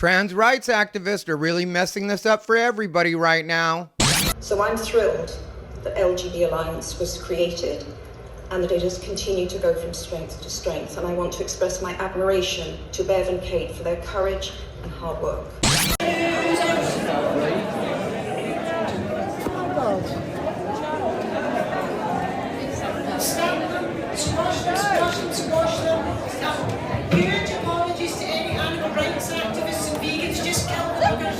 Trans rights activists are really messing this up for everybody right now. So I'm thrilled that LGB Alliance was created and that it has continued to go from strength to strength. And I want to express my admiration to Bev and Kate for their courage and hard work. Squash them. Huge apologies to any animal rights activists and vegans. Just kill the buggers.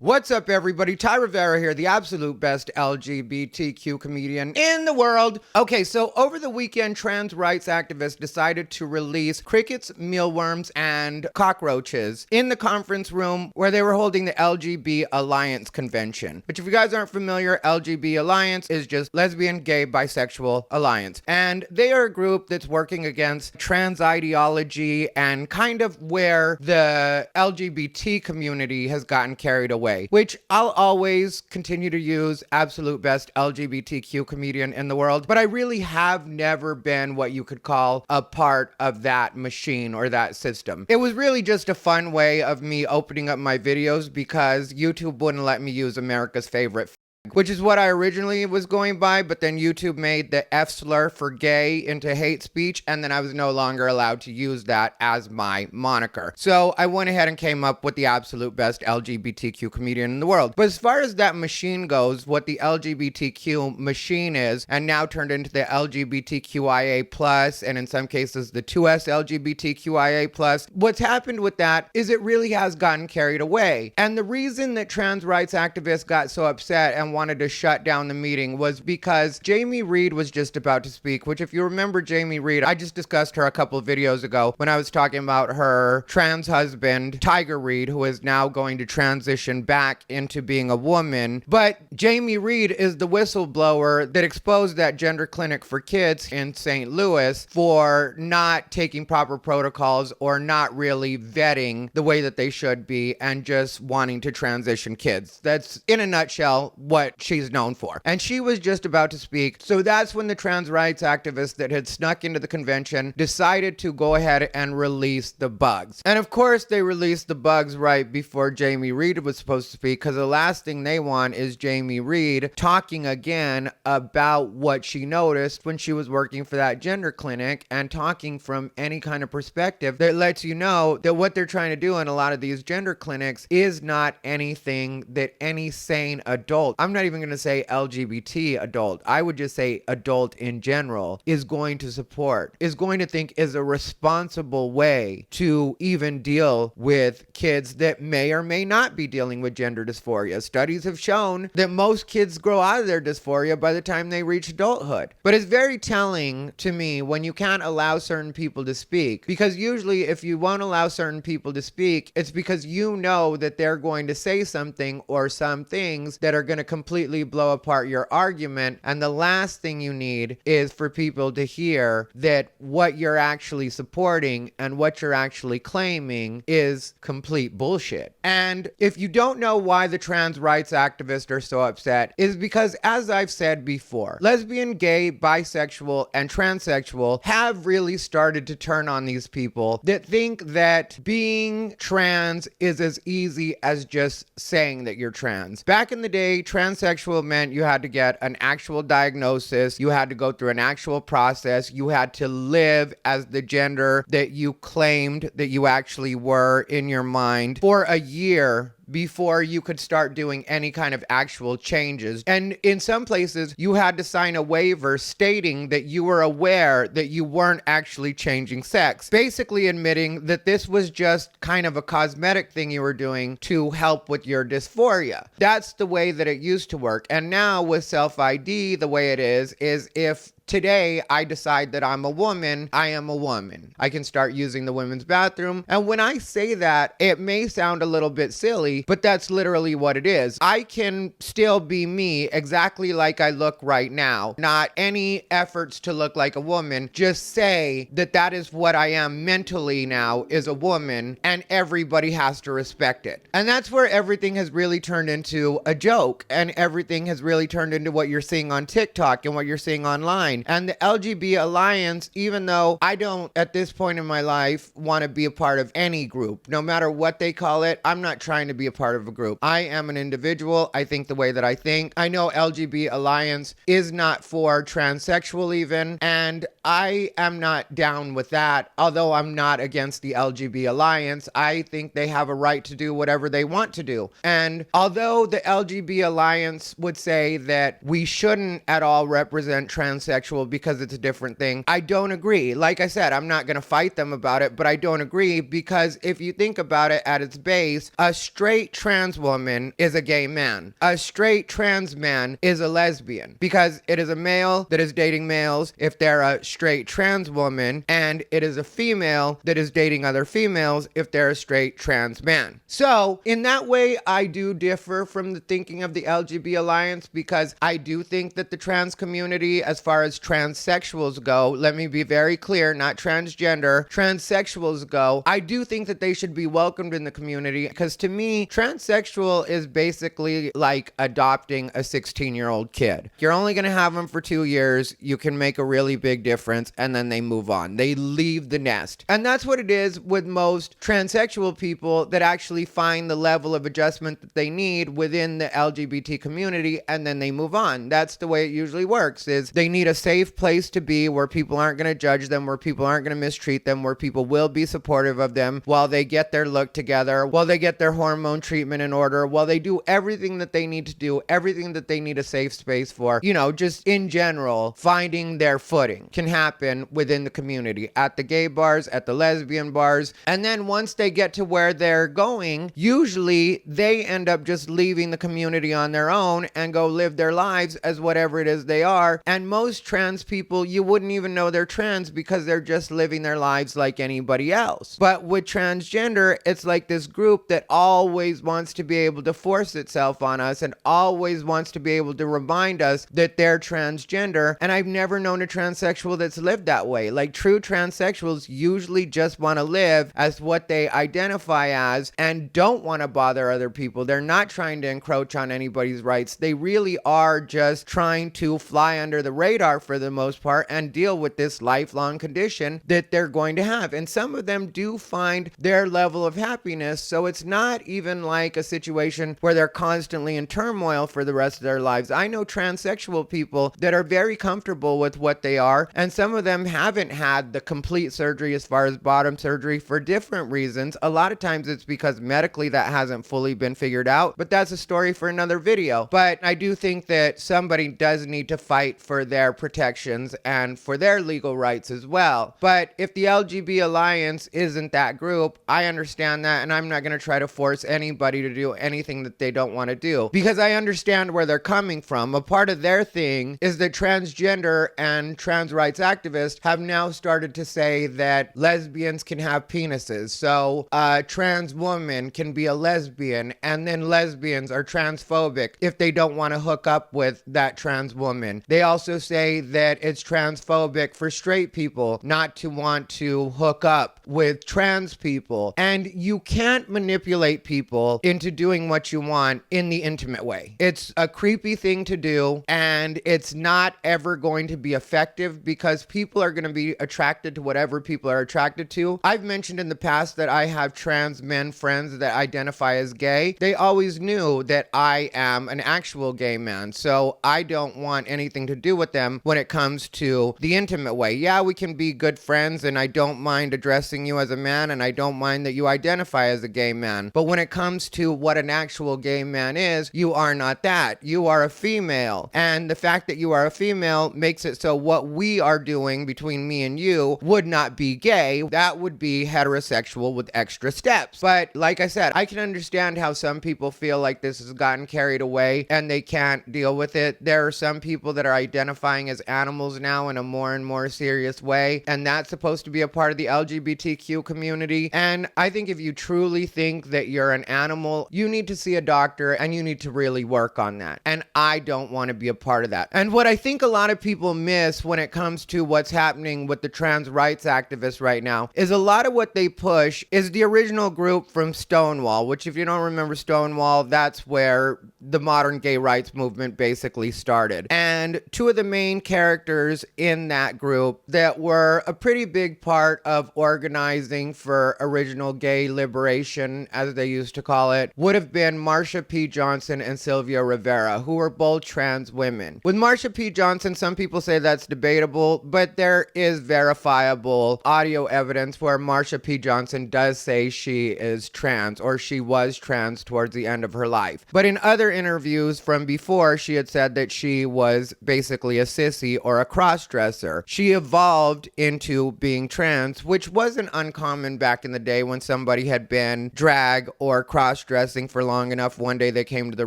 What's up, everybody? Ty Rivera here, the absolute best LGBTQ comedian in the world. Okay, so over the weekend, trans rights activists decided to release crickets, mealworms, and cockroaches in the conference room where they were holding the LGB Alliance Convention. Which, if you guys aren't familiar, LGB Alliance is just Lesbian, Gay, Bisexual Alliance. And they are a group that's working against trans ideology and kind of where the LGBT community has gotten carried away. Which I'll always continue to use absolute best LGBTQ comedian in the world, but I really have never been what you could call a part of that machine or that system. It was really just a fun way of me opening up my videos because YouTube wouldn't let me use America's favorite, which is what I originally was going by, but then YouTube made the F slur for gay into hate speech, and then I was no longer allowed to use that as my moniker. So I went ahead and came up with the absolute best LGBTQ comedian in the world. But as far as that machine goes, what the LGBTQ machine is, and now turned into the LGBTQIA+, and in some cases the 2S LGBTQIA+, what's happened with that is it really has gotten carried away. And the reason that trans rights activists got so upset and wanted to shut down the meeting was because Jamie Reed was just about to speak, which if you remember Jamie Reed, I just discussed her a couple of videos ago when I was talking about her trans husband, Tiger Reed, who is now going to transition back into being a woman. But Jamie Reed is the whistleblower that exposed that gender clinic for kids in St. Louis for not taking proper protocols or not really vetting the way that they should be and just wanting to transition kids. That's, in a nutshell, what she's known for. And she was just about to speak. So that's when the trans rights activists that had snuck into the convention decided to go ahead and release the bugs. And of course, they released the bugs right before Jamie Reed was supposed to speak, because the last thing they want is Jamie Reed talking again about what she noticed when she was working for that gender clinic and talking from any kind of perspective that lets you know that what they're trying to do in a lot of these gender clinics is not anything that any sane adult, I'm not even going to say LGBT adult, I would just say adult in general, is going to support, is going to think is a responsible way to even deal with kids that may or may not be dealing with gender dysphoria. Studies have shown that most kids grow out of their dysphoria by the time they reach adulthood. But it's very telling to me when you can't allow certain people to speak, because usually if you won't allow certain people to speak, it's because you know that they're going to say something or some things that are going to completely blow apart your argument, and the last thing you need is for people to hear that what you're actually supporting and what you're actually claiming is complete bullshit. And if you don't know why the trans rights activists are so upset, is because, as I've said before, lesbian, gay, bisexual, and transsexual have really started to turn on these people that think that being trans is as easy as just saying that you're trans. Back in the day, transsexual meant you had to get an actual diagnosis, you had to go through an actual process, you had to live as the gender that you claimed that you actually were in your mind for a year before you could start doing any kind of actual changes. And in some places, you had to sign a waiver stating that you were aware that you weren't actually changing sex, basically admitting that this was just kind of a cosmetic thing you were doing to help with your dysphoria. That's the way that it used to work. And now with self-ID, the way it is if today I decide that I'm a woman, I am a woman. I can start using the women's bathroom. And when I say that, it may sound a little bit silly, but that's literally what it is. I can still be me exactly like I look right now. Not any efforts to look like a woman. Just say that that is what I am mentally now, is a woman, and everybody has to respect it. And that's where everything has really turned into a joke, and everything has really turned into what you're seeing on TikTok and what you're seeing online. fine. And the LGB Alliance, even though I don't, at this point in my life, want to be a part of any group, no matter what they call it, I'm not trying to be a part of a group. I am an individual. I think the way that I think. I know LGB Alliance is not for transsexual even, and I am not down with that. Although I'm not against the LGB Alliance, I think they have a right to do whatever they want to do. And although the LGB Alliance would say that we shouldn't at all represent transsexual because it's a different thing, I don't agree. Like I said, I'm not going to fight them about it, but I don't agree because if you think about it at its base, a straight trans woman is a gay man. A straight trans man is a lesbian because it is a male that is dating males if they're a straight trans woman, and it is a female that is dating other females if they're a straight trans man. So in that way, I do differ from the thinking of the LGB Alliance because I do think that the trans community, as far as transsexuals go, let me be very clear, not transgender, transsexuals go, I do think that they should be welcomed in the community because to me, transsexual is basically like adopting a 16-year-old kid. You're only going to have them for 2 years. You can make a really big difference and then they move on. They leave the nest. And that's what it is with most transsexual people that actually find the level of adjustment that they need within the LGBT community and then they move on. That's the way it usually works, is they need a safe place to be where people aren't going to judge them, where people aren't going to mistreat them, where people will be supportive of them while they get their look together, while they get their hormone treatment in order, while they do everything that they need to do, everything that they need a safe space for. You know, just in general, finding their footing can happen within the community, at the gay bars, at the lesbian bars. And then once they get to where they're going, usually they end up just leaving the community on their own and go live their lives as whatever it is they are. And most trans people, you wouldn't even know they're trans because they're just living their lives like anybody else. But with transgender, it's like this group that always wants to be able to force itself on us and always wants to be able to remind us that they're transgender. And I've never known a transsexual that's lived that way. Like, true transsexuals usually just want to live as what they identify as and don't want to bother other people. They're not trying to encroach on anybody's rights. They really are just trying to fly under the radar for the most part and deal with this lifelong condition that they're going to have. And some of them do find their level of happiness. So it's not even like a situation where they're constantly in turmoil for the rest of their lives. I know transsexual people that are very comfortable with what they are, and some of them haven't had the complete surgery as far as bottom surgery for different reasons. A lot of times it's because medically that hasn't fully been figured out, but that's a story for another video. But I do think that somebody does need to fight for their protections and for their legal rights as well. But if the LGB Alliance isn't that group, I understand that, and I'm not going to try to force anybody to do anything that they don't want to do because I understand where they're coming from. A part of their thing is that transgender and trans rights activists have now started to say that lesbians can have penises. So a trans woman can be a lesbian, and then lesbians are transphobic if they don't want to hook up with that trans woman. They also say that it's transphobic for straight people not to want to hook up with trans people. And you can't manipulate people into doing what you want in the intimate way. It's a creepy thing to do, and it's not ever going to be effective because people are going to be attracted to whatever people are attracted to. I've mentioned in the past that I have trans men friends that identify as gay. They always knew that I am an actual gay man, so I don't want anything to do with them when it comes to the intimate way. Yeah, we can be good friends, and I don't mind addressing you as a man, and I don't mind that you identify as a gay man. But when it comes to what an actual gay man is, you are not that. You are a female. And the fact that you are a female makes it so what we are doing between me and you would not be gay. That would be heterosexual with extra steps. But like I said, I can understand how some people feel like this has gotten carried away and they can't deal with it. There are some people that are identifying as animals now in a more and more serious way, and that's supposed to be a part of the LGBTQ community. And I think if you truly think that you're an animal, you need to see a doctor and you need to really work on that. And I don't want to be a part of that. And what I think a lot of people miss when it comes to what's happening with the trans rights activists right now is a lot of what they push is the original group from Stonewall, which, if you don't remember Stonewall, that's where the modern gay rights movement basically started. And two of the main characters in that group that were a pretty big part of organizing for original gay liberation, as they used to call it, would have been Marsha P. Johnson and Sylvia Rivera, who were both trans women. With Marsha P. Johnson, some people say that's debatable, but there is verifiable audio evidence where Marsha P. Johnson does say she is trans, or she was trans towards the end of her life. But in other interviews from before, she had said that she was basically a sissy or a cross-dresser. She evolved into being trans, which wasn't uncommon back in the day when somebody had been drag or cross-dressing for long enough. One day they came to the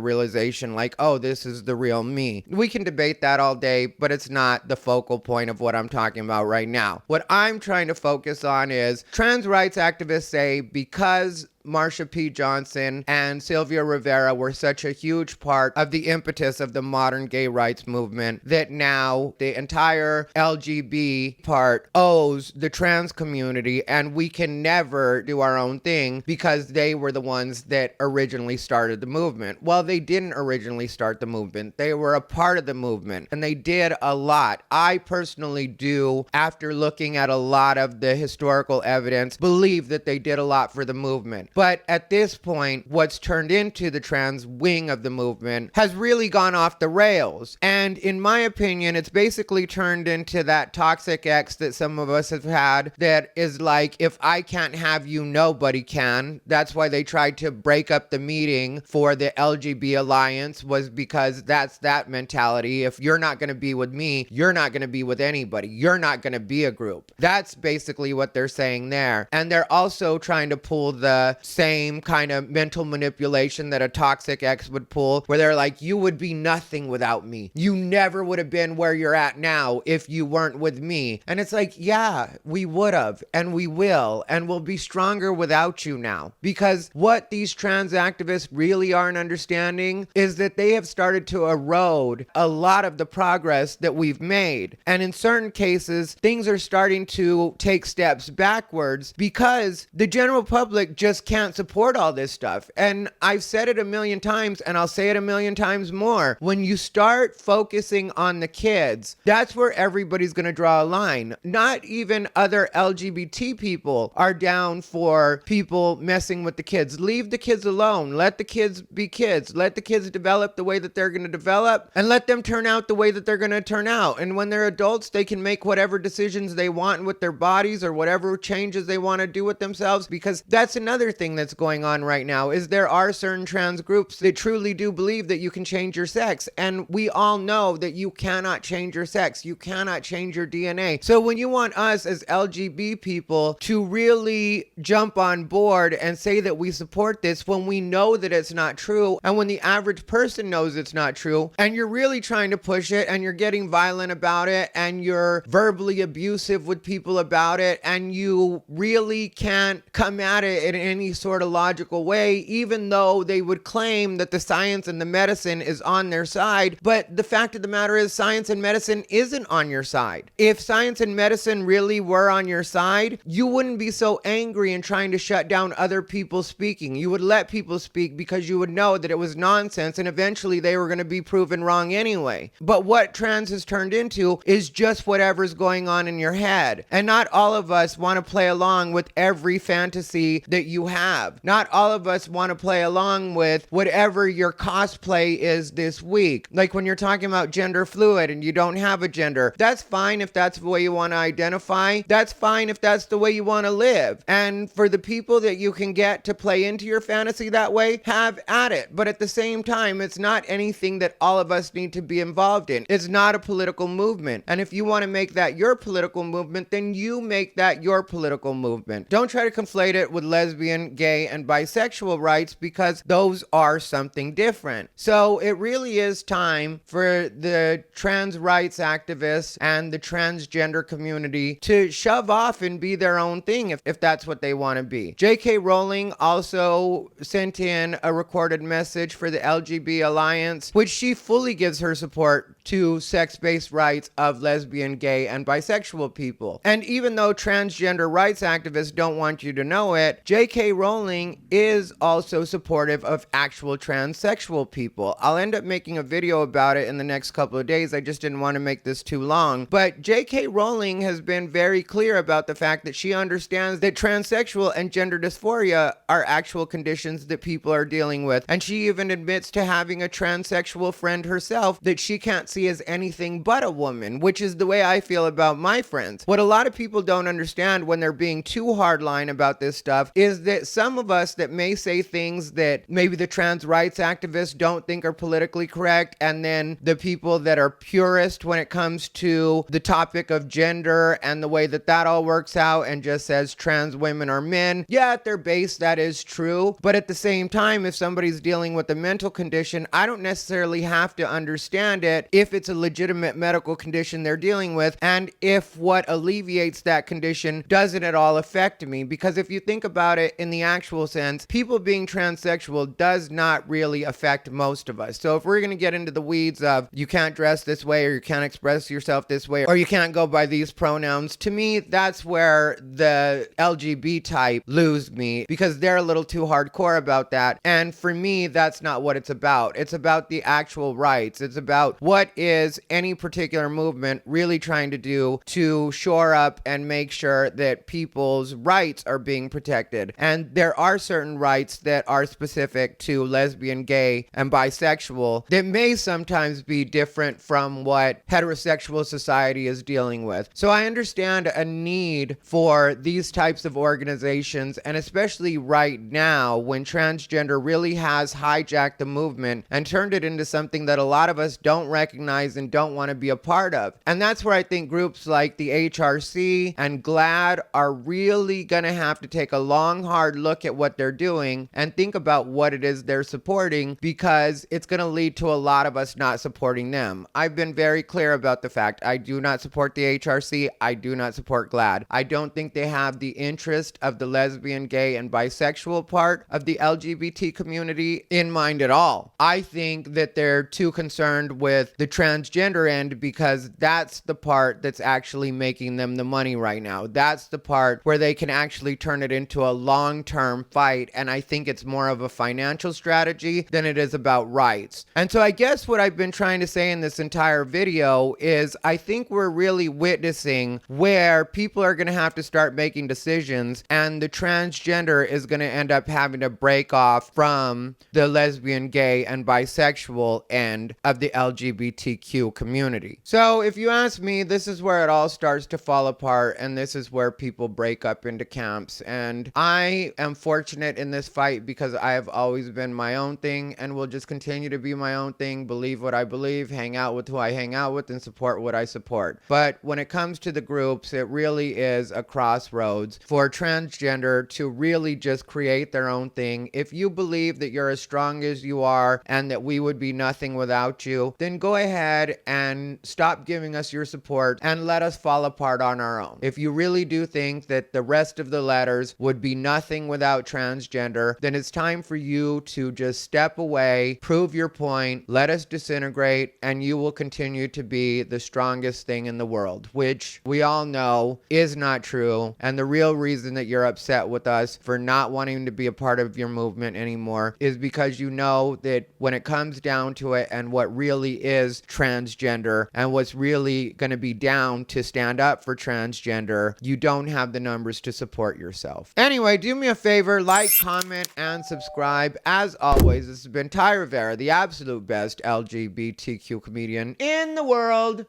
realization like, oh, this is the real me. We can debate that all day, but it's not the focal point of what I'm talking about right now. What I'm trying to focus on is trans rights activists say because Marsha P. Johnson and Sylvia Rivera were such a huge part of the impetus of the modern gay rights movement that now the entire LGB part owes the trans community, and we can never do our own thing because they were the ones that originally started the movement. Well, they didn't originally start the movement. They were a part of the movement, and they did a lot. I personally do, after looking at a lot of the historical evidence, believe that they did a lot for the movement. But at this point, what's turned into the trans wing of the movement has really gone off the rails. And in my opinion, it's basically turned into that toxic ex that some of us have had that is like, if I can't have you, nobody can. That's why they tried to break up the meeting for the LGB Alliance, was because that's that mentality. If you're not going to be with me, you're not going to be with anybody. You're not going to be a group. That's basically what they're saying there. And they're also trying to pull the same kind of mental manipulation that a toxic ex would pull, where they're like, you would be nothing without me. You never would have been where you're at now if you weren't with me. And it's like, yeah, we would have, and we will, and we'll be stronger without you now. Because what these trans activists really aren't understanding is that they have started to erode a lot of the progress that we've made. And in certain cases, things are starting to take steps backwards because the general public just can't support all this stuff. And I've said it a million times, and I'll say it a million times more. When you start focusing on the kids, that's where everybody's going to draw a line. Not even other LGBT people are down for people messing with the kids. Leave the kids alone. Let the kids be kids. Let the kids develop the way that they're going to develop, and let them turn out the way that they're going to turn out. And when they're adults, they can make whatever decisions they want with their bodies or whatever changes they want to do with themselves, because that's another thing that's going on right now, is there are certain trans groups that truly do believe that you can change your sex, and we all know that you cannot change your sex. You cannot change your DNA. So when you want us as LGB people to really jump on board and say that we support this when we know that it's not true, and when the average person knows it's not true, and you're really trying to push it, and you're getting violent about it, and you're verbally abusive with people about it, and you really can't come at it in any sort of logical way, even though they would claim that the science and the medicine is on their side. But the fact of the matter is, science and medicine isn't on your side. If science and medicine really were on your side, you wouldn't be so angry and trying to shut down other people speaking. You would let people speak because you would know that it was nonsense, and eventually they were going to be proven wrong anyway. But what trans has turned into is just whatever's going on in your head. And not all of us want to play along with every fantasy that you have. Not all of us want to play along with whatever your cosplay is this week. Like when you're talking about gender fluid and you don't have a gender, that's fine if that's the way you want to identify. That's fine if that's the way you want to live. And for the people that you can get to play into your fantasy that way, have at it. But at the same time, it's not anything that all of us need to be involved in. It's not a political movement. And if you want to make that your political movement, then you make that your political movement. Don't try to conflate it with lesbian, gay, and bisexual rights, because those are something different. So it really is time for the trans rights activists and the transgender community to shove off and be their own thing if that's what they want to be. JK Rowling also sent in a recorded message for the LGB Alliance, which she fully gives her support to sex-based rights of lesbian, gay, and bisexual people. And even though transgender rights activists don't want you to know it, JK Rowling is also supportive of actual transsexual people. I'll end up making a video about it in the next couple of days. I just didn't want to make this too long. But JK Rowling has been very clear about the fact that she understands that transsexual and gender dysphoria are actual conditions that people are dealing with. And she even admits to having a transsexual friend herself that she can't see as anything but a woman, which is the way I feel about my friends. What a lot of people don't understand when they're being too hardline about this stuff is that some of us that may say things that maybe the trans rights activists don't think are politically correct, and then the people that are purist when it comes to the topic of gender and the way that that all works out and just says trans women are men. Yeah, at their base that is true, but at the same time, if somebody's dealing with a mental condition, I don't necessarily have to understand it if it's a legitimate medical condition they're dealing with, and if what alleviates that condition doesn't at all affect me. Because if you think about it in the actual sense, people being transsexual does not really affect most of us. So if we're going to get into the weeds of you can't dress this way, or you can't express yourself this way, or you can't go by these pronouns, to me that's where the LGB type lose me, because they're a little too hardcore about that. And for me, that's not what it's about. It's about the actual rights. It's about what is any particular movement really trying to do to shore up and make sure that people's rights are being protected. And there are certain rights that are specific to lesbian, gay, and bisexual that may sometimes be different from what heterosexual society is dealing with. So I understand a need for these types of organizations, and especially right now when transgender really has hijacked the movement and turned it into something that a lot of us don't recognize and don't want to be a part of. And that's where I think groups like the HRC and GLAAD are really going to have to take a long, hard look at what they're doing and think about what it is they're supporting, because it's going to lead to a lot of us not supporting them. I've been very clear about the fact I do not support the HRC. I do not support GLAAD. I don't think they have the interest of the lesbian, gay, and bisexual part of the LGBT community in mind at all. I think that they're too concerned with the transgender end, because that's the part that's actually making them the money right now. That's the part where they can actually turn it into a long-term fight, and I think it's more of a financial strategy than it is about rights. And so I guess what I've been trying to say in this entire video is I think we're really witnessing where people are going to have to start making decisions, and the transgender is going to end up having to break off from the lesbian, gay, and bisexual end of the LGBTQ community. So if you ask me, this is where it all starts to fall apart, and this is where people break up into camps. And I am fortunate in this fight because I have always been my own thing and will just continue to be my own thing, believe what I believe, hang out with who I hang out with, and support what I support. But when it comes to the groups, it really is a crossroads for transgender to really just create their own thing. If you believe that you're as strong as you are and that we would be nothing without you, then go ahead and stop giving us your support and let us fall apart on our own. If you really do think that the rest of the letters would be nothing without transgender, then it's time for you to just step away, prove your point, let us disintegrate, and you will continue to be the strongest thing in the world, which we all know is not true. And the real reason that you're upset with us for not wanting to be a part of your movement anymore is because you know that when it comes down to it, and what really is transgender and what's really going to be down to stand up for transgender, you don't have the numbers to support yourself. Anyway, do me a favor, like, comment, and subscribe. As always, this has been Ty Rivera, the absolute best LGBTQ comedian in the world.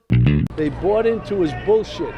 They bought into his bullshit.